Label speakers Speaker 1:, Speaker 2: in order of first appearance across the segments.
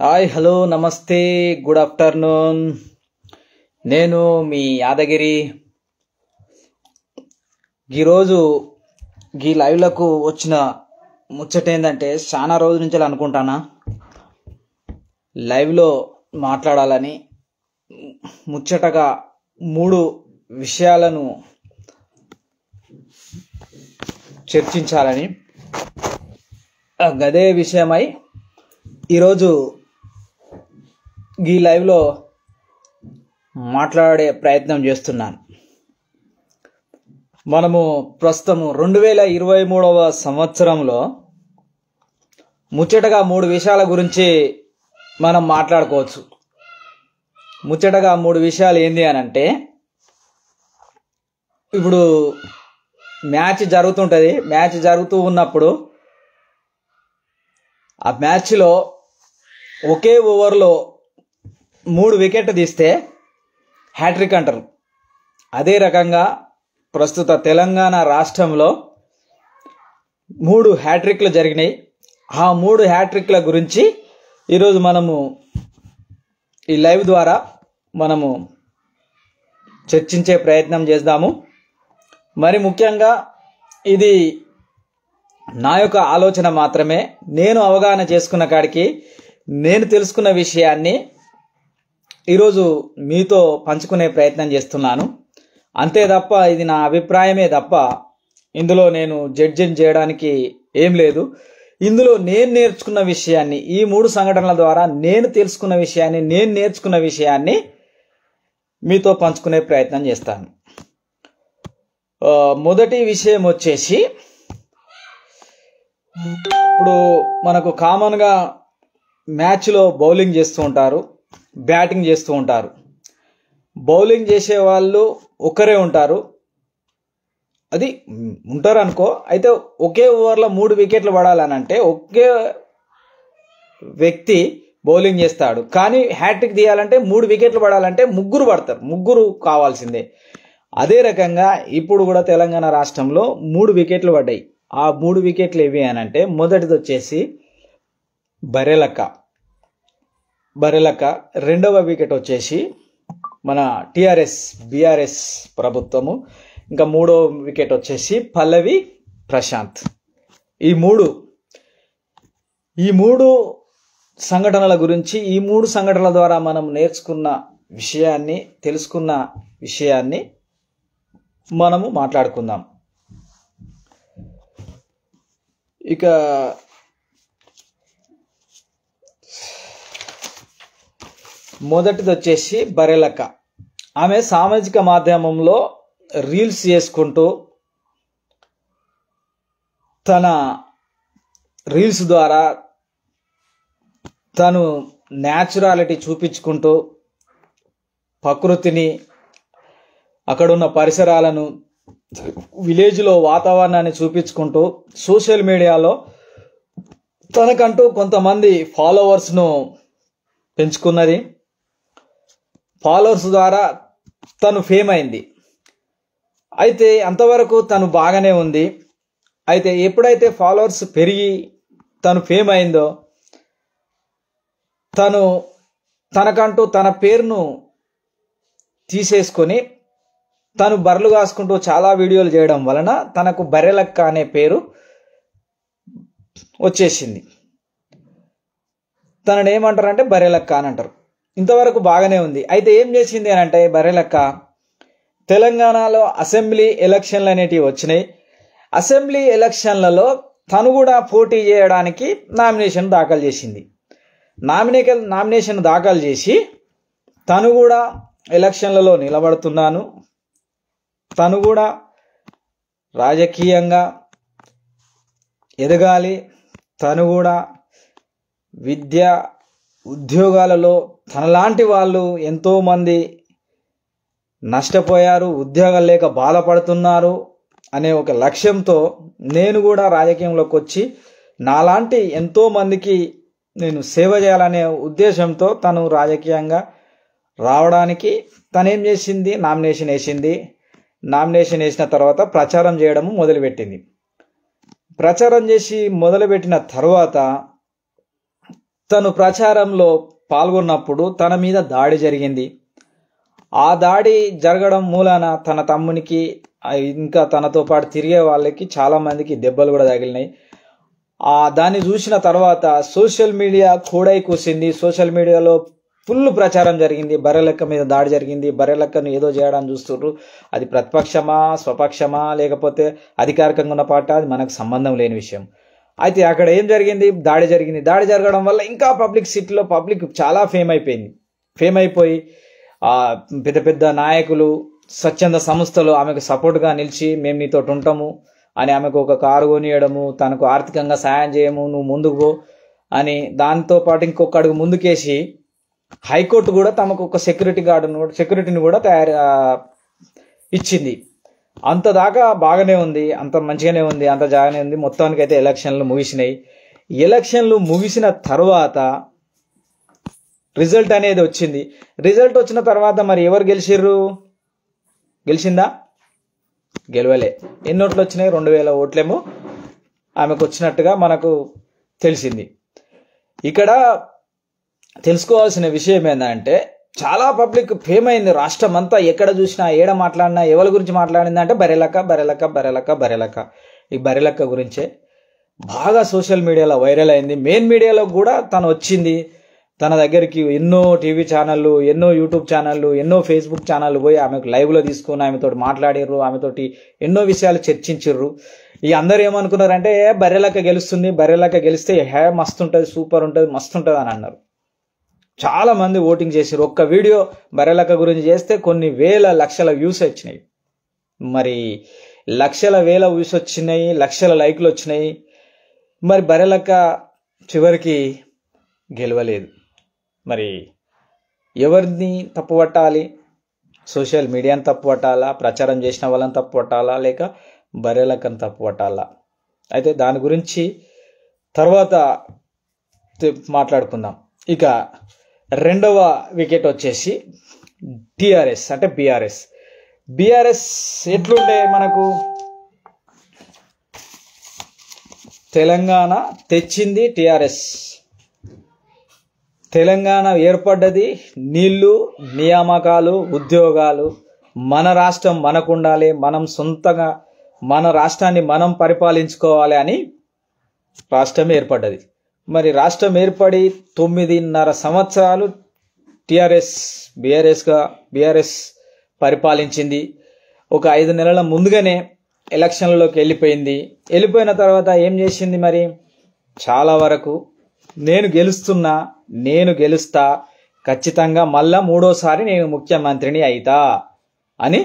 Speaker 1: Hi, hello, నమస్తే, good afternoon. నేను మీ యాదగిరి. ఈరోజు ఈ లైవ్లకు వచ్చిన ముచ్చట ఏంటంటే, చాలా రోజుల నుంచి అనుకుంటానా లైవ్లో మాట్లాడాలని, ముచ్చటగా 3 విషయాలను చర్చించాలని. గదే విషయమై ఈరోజు ఈ లైవ్లో మాట్లాడే ప్రయత్నం చేస్తున్నాను. మనము ప్రస్తుతం 2023వ సంవత్సరంలో ముచ్చటగా 3 విషయాల గురించి మనం మాట్లాడుకోవచ్చు. ముచ్చటగా 3 విషయాలు ఏంది అని అంటే, ఇప్పుడు మ్యాచ్ జరుగుతుంటుంది. మ్యాచ్ జరుగుతూ ఉన్నప్పుడు ఆ మ్యాచ్లో ఒకే ఓవర్లో 3 వికెట్ తీస్తే హ్యాట్రిక్ అంటారు. అదే రకంగా ప్రస్తుత తెలంగాణ రాష్ట్రంలో 3 హ్యాట్రిక్లు జరిగినాయి. ఆ 3 హ్యాట్రిక్ల గురించి ఈరోజు మనము ఈ లైవ్ ద్వారా మనము చర్చించే ప్రయత్నం చేద్దాము. మరి ముఖ్యంగా ఇది నా యొక్క ఆలోచన మాత్రమే. నేను అవగాహన చేసుకున్న కాడికి, నేను తెలుసుకున్న విషయాన్ని ఈరోజు మీతో పంచుకునే ప్రయత్నం చేస్తున్నాను. అంతే తప్ప ఇది నా అభిప్రాయమే తప్ప ఇందులో నేను జడ్జింగ్ చేయడానికి ఏం లేదు. ఇందులో నేను నేర్చుకున్న విషయాన్ని, ఈ 3 సంఘటనల ద్వారా నేను తెలుసుకున్న విషయాన్ని, నేను నేర్చుకున్న విషయాన్ని మీతో పంచుకునే ప్రయత్నం చేస్తాను. మొదటి విషయం వచ్చేసి, ఇప్పుడు మనకు కామన్గా మ్యాచ్లో బౌలింగ్ చేస్తూ ఉంటారు, బ్యాటింగ్ చేస్తూ ఉంటారు. బౌలింగ్ చేసే వాళ్ళు ఒకరే ఉంటారు, అది ఉంటారు అనుకో. అయితే ఒకే ఓవర్లో 3 వికెట్లు పడాలనంటే ఒకే వ్యక్తి బౌలింగ్ చేస్తాడు. కానీ హ్యాట్రిక్ తీయాలంటే 3 వికెట్లు పడాలంటే 3 పడతారు, 3 కావాల్సిందే. అదే రకంగా ఇప్పుడు కూడా తెలంగాణ రాష్ట్రంలో 3 వికెట్లు పడ్డాయి. ఆ 3 వికెట్లు ఏవి అని అంటే, మొదటిది వచ్చేసి బరెలక్క, రెండవ వికెట్ వచ్చేసి మన బీఆర్ఎస్ ప్రభుత్వము, ఇంకా 3వ వికెట్ వచ్చేసి పల్లవి ప్రశాంత్. ఈ మూడు సంఘటనల గురించి, ఈ 3 సంఘటనల ద్వారా మనం నేర్చుకున్న విషయాన్ని, తెలుసుకున్న విషయాన్ని మనము మాట్లాడుకుందాం. ఇక మొదటిది వచ్చేసి బరెలక్క. ఆమె సామాజిక మాధ్యమంలో రీల్స్ చేసుకుంటూ, తన రీల్స్ ద్వారా తను న్యాచురాలిటీ చూపించుకుంటూ, ప్రకృతిని, అక్కడున్న పరిసరాలను, విలేజ్లో వాతావరణాన్ని చూపించుకుంటూ సోషల్ మీడియాలో తనకంటూ కొంతమంది ఫాలోవర్స్ను పెంచుకున్నది. ఫాలోవర్స్ ద్వారా తను ఫేమ్ అయింది. అయితే అంతవరకు తను బాగానే ఉంది. అయితే ఎప్పుడైతే ఫాలోవర్స్ పెరిగి తను ఫేమ్ అయిందో, తనకంటూ తన పేరును తీసేసుకొని తను బర్రెలు కాసుకుంటూ చాలా వీడియోలు చేయడం వలన తనకు బరెలక్క అనే పేరు వచ్చేసింది. తనని ఏమంటారంటే బరెలక్క అని అంటారు. ఇంతవరకు బాగానే ఉంది. అయితే ఏం చేసింది అని అంటే, బరెలక్క తెలంగాణలో అసెంబ్లీ ఎలక్షన్లు అనేటివి వచ్చినాయి. అసెంబ్లీ ఎలక్షన్లలో తను కూడా పోటీ చేయడానికి నామినేషన్ దాఖలు చేసింది. నామినేషన్ దాఖలు చేసి తను కూడా ఎలక్షన్లలో నిలబడుతున్నాను, తను కూడా రాజకీయంగా ఎదగాలి, తను కూడా విద్య ఉద్యోగాలలో తనలాంటి వాళ్ళు ఎంతోమంది నష్టపోయారు, ఉద్యోగాలు లేక బాధపడుతున్నారు అనే ఒక లక్ష్యంతో నేను కూడా రాజకీయంలోకి వచ్చి నాలాంటి ఎంతోమందికి నేను సేవ చేయాలనే ఉద్దేశంతో తను రాజకీయంగా రావడానికి తనేం చేసింది, నామినేషన్ వేసింది. నామినేషన్ వేసిన తర్వాత ప్రచారం చేయడం మొదలుపెట్టింది. ప్రచారం చేసి మొదలుపెట్టిన తర్వాత తను ప్రచారంలో పాల్గొన్నప్పుడు తన మీద దాడి జరిగింది. ఆ దాడి జరగడం మూలాన తన తమ్మునికి ఇంకా తనతో పాటు తిరిగే వాళ్ళకి చాలా మందికి దెబ్బలు కూడా తగిలినాయి. దాన్ని చూసిన తర్వాత సోషల్ మీడియా కూడై కూసింది. సోషల్ మీడియాలో ఫుల్ ప్రచారం జరిగింది. బర్రెలెక్క మీద దాడి జరిగింది. బర్రెలెక్కను ఏదో చేయడానికి చూస్తున్నారు. అది ప్రతిపక్షమా, స్వపక్షమా, లేకపోతే అధికారికంగా ఉన్న పార్టీ, అది మనకు సంబంధం లేని విషయం. అయితే అక్కడ ఏం జరిగింది? దాడి జరిగింది. దాడి జరగడం వల్ల ఇంకా పబ్లిక్ సిటీలో పబ్లిక్ చాలా ఫేమ్ అయిపోయి పెద్ద పెద్ద నాయకులు, స్వచ్ఛంద సంస్థలు ఆమెకు సపోర్ట్గా నిలిచి మేము నీతో ఉంటాము అని ఆమెకు ఒక కారు కొనియడము, తనకు ఆర్థికంగా సాయం చేయము, నువ్వు ముందుకు పో అని, దాంతో పాటు ఇంకొక అడుగు ముందుకేసి హైకోర్టు కూడా తమకు ఒక సెక్యూరిటీని కూడా ఇచ్చింది. అంత దాకా బాగానే ఉంది, అంత మంచిగానే ఉంది, అంత జాగానే ఉంది. మొత్తానికి అయితే ఎలక్షన్లు ముగిసినాయి. ఎలక్షన్లు ముగిసిన తర్వాత రిజల్ట్ అనేది వచ్చింది. రిజల్ట్ వచ్చిన తర్వాత మరి ఎవరు గెలిచిందా? గెలవలే. ఎన్ని ఓట్లు వచ్చినాయి? 2000 ఓట్లేమో ఆమెకు వచ్చినట్టుగా మనకు తెలిసింది. ఇక్కడ తెలుసుకోవాల్సిన విషయం ఏంటంటే, చాలా పబ్లిక్ ఫేమ్ అయింది. రాష్ట్రం అంతా ఎక్కడ చూసినా, ఏడ మాట్లాడినా, ఎవరి గురించి మాట్లాడింది అంటే బర్రెలక్క. ఈ బర్రెలక్క గురించే బాగా సోషల్ మీడియాలో వైరల్ అయింది. మెయిన్ మీడియాలో కూడా తను వచ్చింది. తన దగ్గరికి ఎన్నో టీవీ ఛానళ్ళు, ఎన్నో యూట్యూబ్ ఛానళ్ళు, ఎన్నో ఫేస్బుక్ ఛానళ్ళు పోయి ఆమెకు లైవ్లో తీసుకుని ఆమెతో మాట్లాడిర్రు, ఆమెతోటి ఎన్నో విషయాలు చర్చించిర్రు. ఈ అందరు ఏమనుకున్నారంటే, బర్రెలక్క గెలుస్తుంది, బర్రెలక్క గెలిస్తే మస్తు ఉంటుంది, సూపర్ ఉంటుంది, మస్తు ఉంటుంది అని అన్నారు. చాలా మంది ఓటింగ్ చేశారు. ఒక్క వీడియో బర్రెలక్క గురించి చేస్తే కొన్ని లక్షల వ్యూస్ వచ్చినాయి. మరి వేల వ్యూస్ వచ్చినాయి, లక్షల లైక్లు వచ్చినాయి. మరి బర్రెలక్క చివరికి గెలవలేదు. మరి ఎవరిని తప్పుపట్టాలి? సోషల్ మీడియాని తప్పుపట్టాలా, ప్రచారం చేసిన వాళ్ళని తప్పుపట్టాలా, లేక బర్రెలక్కని తప్పుపట్టాలా? అయితే దాని గురించి తర్వాత మాట్లాడుకుందాం. ఇక రెండవ వికెట్ వచ్చేసి టిఆర్ఎస్ అంటే బీఆర్ఎస్ ఎట్లుండే మనకు తెలంగాణ తెచ్చింది టిఆర్ఎస్. తెలంగాణ ఏర్పడ్డది నీళ్లు, నియామకాలు, ఉద్యోగాలు. మన రాష్ట్రం మనకు ఉండాలి, మనం సొంతంగా మన రాష్ట్రాన్ని మనం పరిపాలించుకోవాలి అని రాష్ట్రం ఏర్పడ్డది. మరి రాష్ట్రం ఏర్పడి 9.5 సంవత్సరాలు బీఆర్ఎస్ పరిపాలించింది. ఒక 5 నెలల ముందుగానే ఎలక్షన్లలోకి వెళ్ళిపోయిన తర్వాత ఏం చేసింది? మరి చాలా వరకు నేను గెలుస్తా, ఖచ్చితంగా మళ్ళా 3వ సారి నేను ముఖ్యమంత్రిని అయితా అని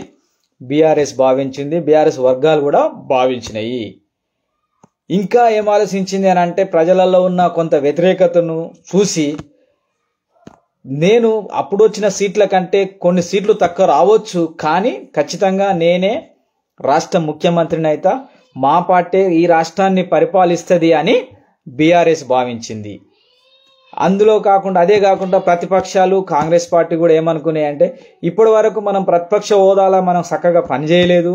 Speaker 1: బీఆర్ఎస్ భావించింది. బీఆర్ఎస్ వర్గాలు కూడా భావించినాయి. ఇంకా ఏం ఆలోచించింది అని అంటే, ప్రజలలో ఉన్న కొంత వ్యతిరేకతను చూసి, నేను అప్పుడు వచ్చిన సీట్ల కంటే కొన్ని సీట్లు తక్కువ రావచ్చు, కానీ ఖచ్చితంగా నేనే రాష్ట్ర ముఖ్యమంత్రిని అయితా, మా పార్టీ ఈ రాష్ట్రాన్ని పరిపాలిస్తుంది అని బీఆర్ఎస్ భావించింది. అదే కాకుండా ప్రతిపక్షాలు, కాంగ్రెస్ పార్టీ కూడా ఏమనుకున్నాయి అంటే, ఇప్పటి వరకు మనం ప్రతిపక్ష హోదాలో మనం చక్కగా పనిచేయలేదు,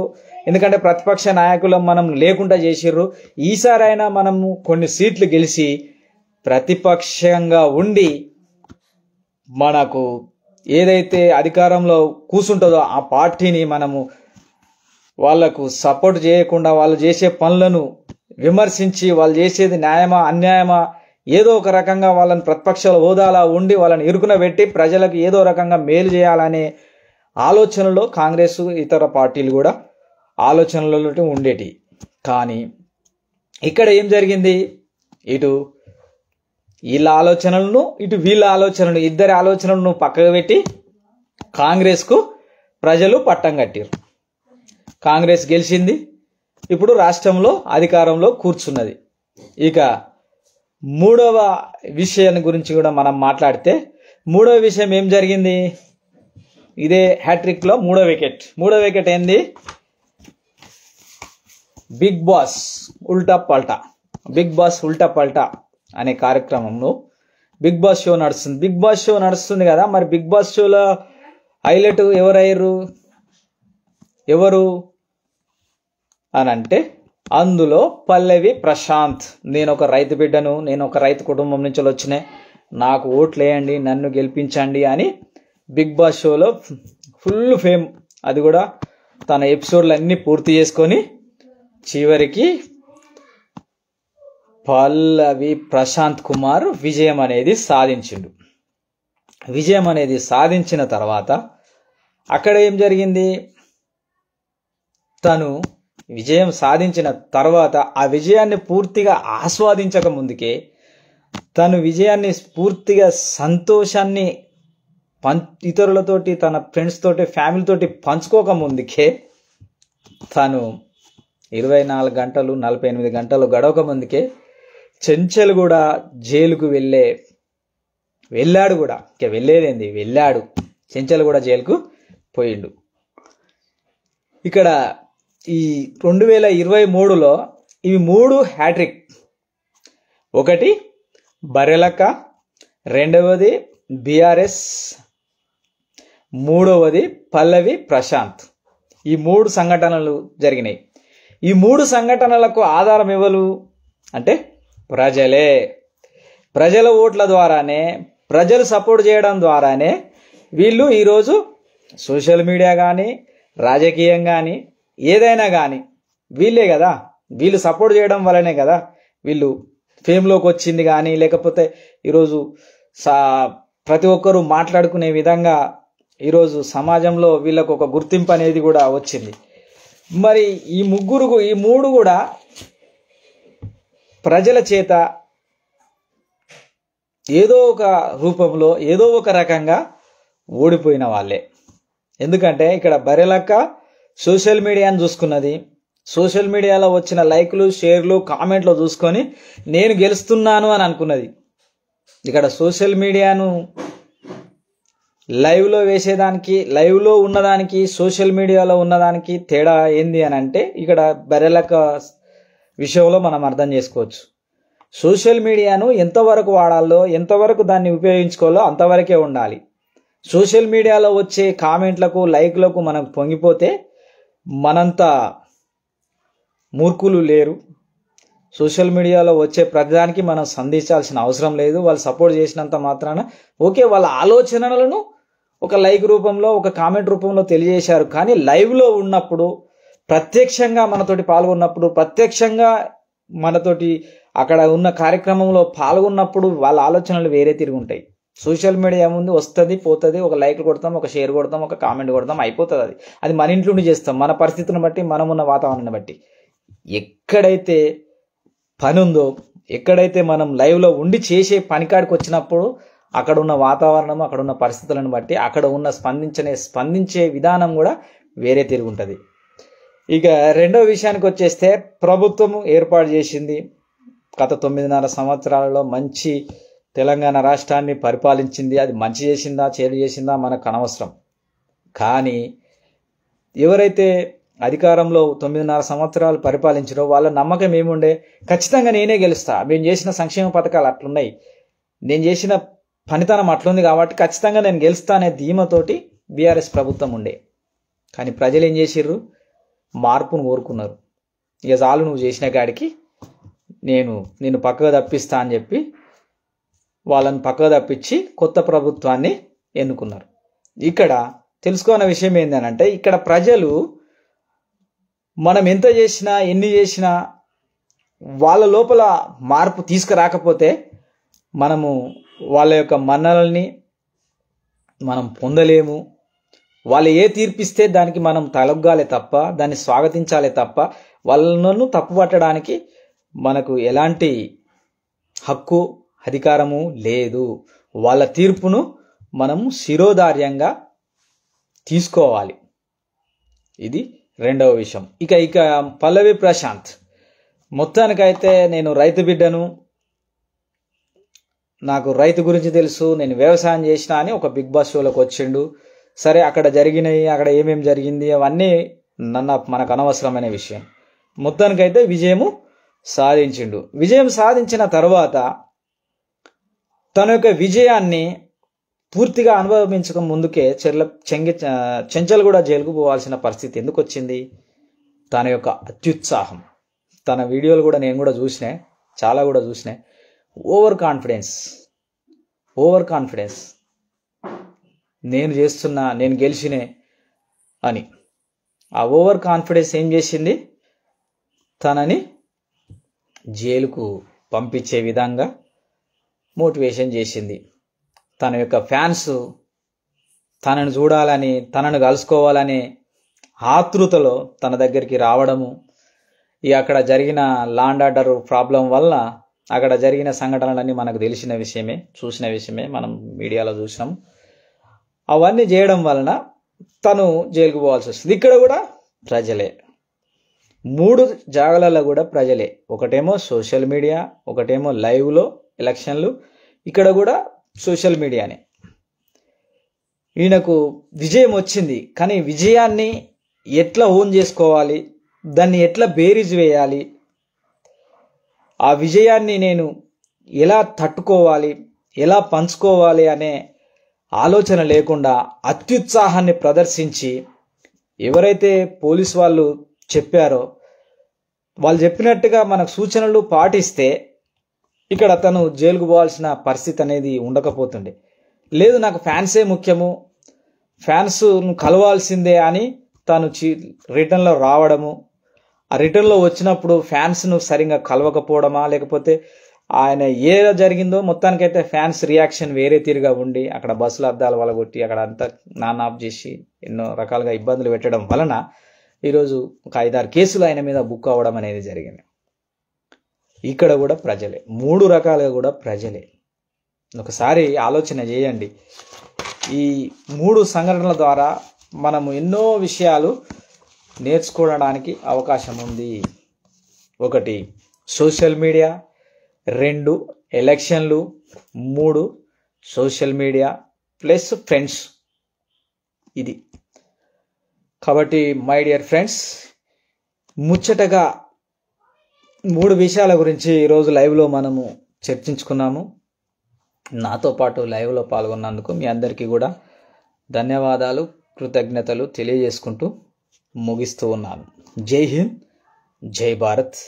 Speaker 1: ఎందుకంటే ప్రతిపక్ష నాయకులు మనం లేకుండా చేసిర్రు. ఈసారైనా మనము కొన్ని సీట్లు గెలిచి ప్రతిపక్షంగా ఉండి మనకు ఏదైతే అధికారంలో కూర్చుంటుందో ఆ పార్టీని మనము వాళ్లకు సపోర్ట్ చేయకుండా, వాళ్ళు చేసే పనులను విమర్శించి, వాళ్ళు చేసేది న్యాయమా అన్యాయమా, ఏదో ఒక రకంగా వాళ్ళని ప్రతిపక్షాల హోదాలా ఉండి వాళ్ళని ఇరుకున పెట్టి ప్రజలకు ఏదో రకంగా మేలు చేయాలనే ఆలోచనలో కాంగ్రెస్ ఇతర పార్టీలు కూడా ఆలోచనలలో ఉండేటి. కానీ ఇక్కడ ఏం జరిగింది? ఇటు వీళ్ళ ఆలోచనలను, ఇటు వీళ్ళ ఆలోచనలను, ఇద్దరి ఆలోచనలను పక్కకు పెట్టి కాంగ్రెస్కు ప్రజలు పట్టం కట్టారు. కాంగ్రెస్ గెలిచింది, ఇప్పుడు రాష్ట్రంలో అధికారంలో కూర్చున్నది. ఇక మూడవ విషయాన్ని గురించి కూడా మనం మాట్లాడితే, మూడవ విషయం ఏం జరిగింది? ఇదే హ్యాట్రిక్ లో మూడో వికెట్ ఏంది? బిగ్ బాస్ ఉల్టా పల్టా అనే కార్యక్రమంలో బిగ్ బాస్ షో నడుస్తుంది కదా. మరి బిగ్ బాస్ షోలో హైలైట్ ఎవరు అని అంటే, అందులో పల్లవి ప్రశాంత్, నేను ఒక రైతు బిడ్డను, నేను ఒక రైతు కుటుంబం నుంచి వచ్చిన, నాకు ఓట్లు వేయండి, నన్ను గెలిపించండి అని బిగ్ బాస్ షోలో ఫుల్ ఫేమ్. అది కూడా తన ఎపిసోడ్లు అన్నీ పూర్తి చేసుకొని చివరికి పల్లవి ప్రశాంత్ కుమార్ విజయం అనేది సాధించిండు. విజయం అనేది సాధించిన తర్వాత అక్కడ ఏం జరిగింది, తను విజయం సాధించిన తర్వాత ఆ విజయాన్ని పూర్తిగా ఆస్వాదించక ముందుకే, తను విజయాన్ని పూర్తిగా సంతోషాన్ని ఇతరులతోటి, తన ఫ్రెండ్స్ తోటి, ఫ్యామిలీతోటి పంచుకోక ముందుకే, తను 24 గంటలు 48 గంటలు గడవక ముందుకే చెంచల్ కూడా జైలుకు వెళ్ళాడు కూడా. ఇక వెళ్ళేదేంది, వెళ్ళాడు. చెంచల్ కూడా జైలుకు పోయిండు. ఇక్కడ ఈ 2023లో ఇవి 3 హ్యాట్రిక్. ఒకటి బర్రెలక్క, రెండవది బీఆర్ఎస్, మూడవది పల్లవి ప్రశాంత్. ఈ 3 సంఘటనలు జరిగినాయి. ఈ 3 సంఘటనలకు ఆధారం ఎవరు అంటే ప్రజలే. ప్రజల ఓట్ల ద్వారానే, ప్రజలు సపోర్ట్ చేయడం ద్వారానే వీళ్ళు ఈరోజు సోషల్ మీడియా కానీ, రాజకీయం కానీ, ఏదైనా కానీ వీళ్ళే కదా. వీళ్ళు సపోర్ట్ చేయడం వల్లనే కదా వీళ్ళు ఫేమ్లోకి వచ్చింది. కానీ లేకపోతే ఈరోజు ప్రతి ఒక్కరూ మాట్లాడుకునే విధంగా ఈరోజు సమాజంలో వీళ్ళకు ఒక గుర్తింపు అనేది కూడా వచ్చింది. మరి ఈ 3 కూడా ప్రజల చేత ఏదో ఒక రూపంలో, ఏదో ఒక రకంగా ఓడిపోయిన వాళ్ళే. ఎందుకంటే ఇక్కడ బర్రెలక్క సోషల్ మీడియాను చూసుకున్నది. సోషల్ మీడియాలో వచ్చిన లైకులు, షేర్లు, కామెంట్లు చూసుకొని నేను గెలుస్తున్నాను అని అనుకున్నది. ఇక్కడ సోషల్ మీడియాను లైవ్లో వేసేదానికి, లైవ్లో ఉన్నదానికి, సోషల్ మీడియాలో ఉన్నదానికి తేడా ఏంది అని అంటే ఇక్కడ బర్రెలక్క విషయంలో మనం అర్థం చేసుకోవచ్చు. సోషల్ మీడియాను ఎంతవరకు వాడాలో, ఎంతవరకు దాన్ని ఉపయోగించుకోవాలో అంతవరకే ఉండాలి. సోషల్ మీడియాలో వచ్చే కామెంట్లకు, లైక్లకు మనం పొంగిపోతే మనంత మూర్ఖులు లేరు. సోషల్ మీడియాలో వచ్చే ప్రతిదానికి మనం సంధించాల్సిన అవసరం లేదు. వాళ్ళు సపోర్ట్ చేసినంత మాత్రాన ఓకే, వాళ్ళ ఆలోచనలను ఒక లైక్ రూపంలో, ఒక కామెంట్ రూపంలో తెలియజేశారు. కానీ లైవ్లో ఉన్నప్పుడు, ప్రత్యక్షంగా మనతోటి పాల్గొన్నప్పుడు, ప్రత్యక్షంగా మనతోటి అక్కడ ఉన్న కార్యక్రమంలో పాల్గొన్నప్పుడు వాళ్ళ ఆలోచనలు వేరే తిరిగి ఉంటాయి. సోషల్ మీడియా ముందు వస్తుంది, పోతుంది, ఒక లైక్ కొడతాం, ఒక షేర్ కొడతాం, ఒక కామెంట్ కొడతాం, అయిపోతుంది. అది మన ఇంట్లోనే చేస్తాం, మన పరిస్థితులను బట్టి, మనం ఉన్న వాతావరణాన్ని బట్టి. ఎక్కడైతే పని ఉందో, ఎక్కడైతే మనం లైవ్లో ఉండి చేసే పనికాడికి వచ్చినప్పుడు అక్కడ ఉన్న వాతావరణం, అక్కడ ఉన్న పరిస్థితులను బట్టి అక్కడ ఉన్న స్పందించే విధానం కూడా వేరే తిరిగి ఉంటుంది. ఇక రెండో విషయానికి వచ్చేస్తే, ప్రభుత్వం ఏర్పాటు చేసింది. గత 9.5 సంవత్సరాలలో మంచి తెలంగాణ రాష్ట్రాన్ని పరిపాలించింది. అది మంచి చేసిందా, చెడు చేసిందా మనకు అనవసరం. కానీ ఎవరైతే అధికారంలో 9.5 సంవత్సరాలు పరిపాలించారో వాళ్ళ నమ్మకం ఏముండే, ఖచ్చితంగా నేనే గెలుస్తా, మేము చేసిన సంక్షేమ పథకాలు అట్లున్నాయి, నేను చేసిన పనితనం అట్లుంది కాబట్టి ఖచ్చితంగా నేను గెలుస్తా అనే ధీమతోటి బీఆర్ఎస్ ప్రభుత్వం ఉండే. కానీ ప్రజలు ఏం చేసిర్రు, మార్పును కోరుకున్నారు. ఇక చాలు నువ్వు చేసిన కాడికి, నేను పక్కకు తప్పిస్తా అని చెప్పి వాళ్ళని పక్కకు తప్పించి కొత్త ప్రభుత్వాన్ని ఎన్నుకున్నారు. ఇక్కడ తెలుసుకోవాల్సిన విషయం ఏంటంటే, ఇక్కడ ప్రజలు మనం ఎంత చేసినా, ఎన్ని చేసినా వాళ్ళ లోపల మార్పు తీసుకురాకపోతే మనము వాళ్ళ యొక్క మన్ననల్ని మనం పొందలేము. వాళ్ళు ఏ తీర్పిస్తే దానికి మనం తలొగ్గాలే తప్ప, దాన్ని స్వాగతించాలే తప్ప వాళ్ళను తప్పుపట్టడానికి మనకు ఎలాంటి హక్కు, అధికారము లేదు. వాళ్ళ తీర్పును మనం శిరోధార్యంగా తీసుకోవాలి. ఇది రెండవ విషయం. ఇక పల్లవి ప్రశాంత్, మొత్తానికైతే నేను రైతు బిడ్డను, నాకు రైతు గురించి తెలుసు, నేను వ్యవసాయం చేసిన అని ఒక బిగ్ బాస్ షోలోకి వచ్చిండు. సరే, అక్కడ జరిగినాయి, అక్కడ ఏమేమి జరిగింది అవన్నీ మనకు అనవసరమైన విషయం. మొత్తానికైతే విజయము సాధించిండు. విజయం సాధించిన తర్వాత తన యొక్క విజయాన్ని పూర్తిగా అనుభవించక ముందుకే చెంచల్ కూడా జైలుకు పోవాల్సిన పరిస్థితి ఎందుకు వచ్చింది? తన యొక్క అత్యుత్సాహం. తన వీడియోలు కూడా నేను కూడా చూసినా, చాలా కూడా చూసినా. ఓవర్ కాన్ఫిడెన్స్, ఓవర్ కాన్ఫిడెన్స్, నేను చేస్తున్నా, నేను గెలిచినే అని. ఆ ఓవర్ కాన్ఫిడెన్స్ ఏం చేసింది, తనని జైలుకు పంపించే విధంగా మోటివేషన్ చేసింది. తన యొక్క ఫ్యాన్స్ తనను చూడాలని, తనను కలుసుకోవాలని ఆతృతలో తన దగ్గరికి రావడము, ఇక అక్కడ జరిగిన లా అండ్ ఆర్డర్ ప్రాబ్లం వల్ల అక్కడ జరిగిన సంఘటనలన్నీ మనకు తెలిసిన విషయమే, చూసిన విషయమే, మనం మీడియాలో చూసినాం. అవన్నీ చేయడం వలన తను జైలుకు పోవాల్సి వస్తుంది. ఇక్కడ కూడా ప్రజలే, 3 జాగాలలో కూడా ప్రజలే. ఒకటేమో సోషల్ మీడియా, ఒకటేమో లైవ్లో ఎలక్షన్లు, ఇక్కడ కూడా సోషల్ మీడియానే. ఈయనకు విజయం వచ్చింది, కానీ విజయాన్ని ఎట్లా ఓన్ చేసుకోవాలి, దాన్ని ఎట్లా బేరీజ్ వేయాలి, ఆ విజయాన్ని నేను ఎలా తట్టుకోవాలి, ఎలా పంచుకోవాలి అనే ఆలోచన లేకుండా అత్యుత్సాహాన్ని ప్రదర్శించి, ఎవరైతే పోలీసు వాళ్ళు చెప్పారో వాళ్ళు చెప్పినట్టుగా మనకు సూచనలు పాటిస్తే ఇక్కడ తను జైలుకు పోవాల్సిన పరిస్థితి అనేది ఉండకపోతుండే. లేదు, నాకు ఫ్యాన్సే ముఖ్యము, ఫ్యాన్స్ కలవాల్సిందే అని తను రిటర్న్లో రావడము, ఆ రిటర్న్లో వచ్చినప్పుడు ఫ్యాన్స్ను సరిగ్గా కలవకపోవడమా, లేకపోతే ఆయన ఏదో జరిగిందో మొత్తానికైతే ఫ్యాన్స్ రియాక్షన్ వేరే తీరుగా ఉండి అక్కడ బస్సుల అద్దాలు వలగొట్టి అక్కడ అంతా నాన్ ఆఫ్ చేసి ఎన్నో రకాలుగా ఇబ్బందులు పెట్టడం వలన ఈరోజు ఒక 5-6 కేసులు ఆయన మీద బుక్ అవ్వడం అనేది జరిగింది. ఇక్కడ కూడా ప్రజలే, 3 రకాలుగా కూడా ప్రజలే. ఒకసారి ఆలోచన చేయండి. ఈ 3 సంఘటనల ద్వారా మనము ఎన్నో విషయాలు నేర్చుకోవడానికి అవకాశం ఉంది. 1 సోషల్ మీడియా, 2 ఎలక్షన్లు, 3 సోషల్ మీడియా ప్లస్ ఫ్రెండ్స్. ఇది కాబట్టి మై డియర్ ఫ్రెండ్స్, ముచ్చటగా 3 విషయాల గురించి ఈరోజు లైవ్లో మనము చర్చించుకున్నాము. నాతో పాటు లైవ్లో పాల్గొన్నందుకు మీ అందరికీ కూడా ధన్యవాదాలు, కృతజ్ఞతలు తెలియజేసుకుంటూ ముగిస్తూ ఉన్నాను. జై హింద్, జై భారత్.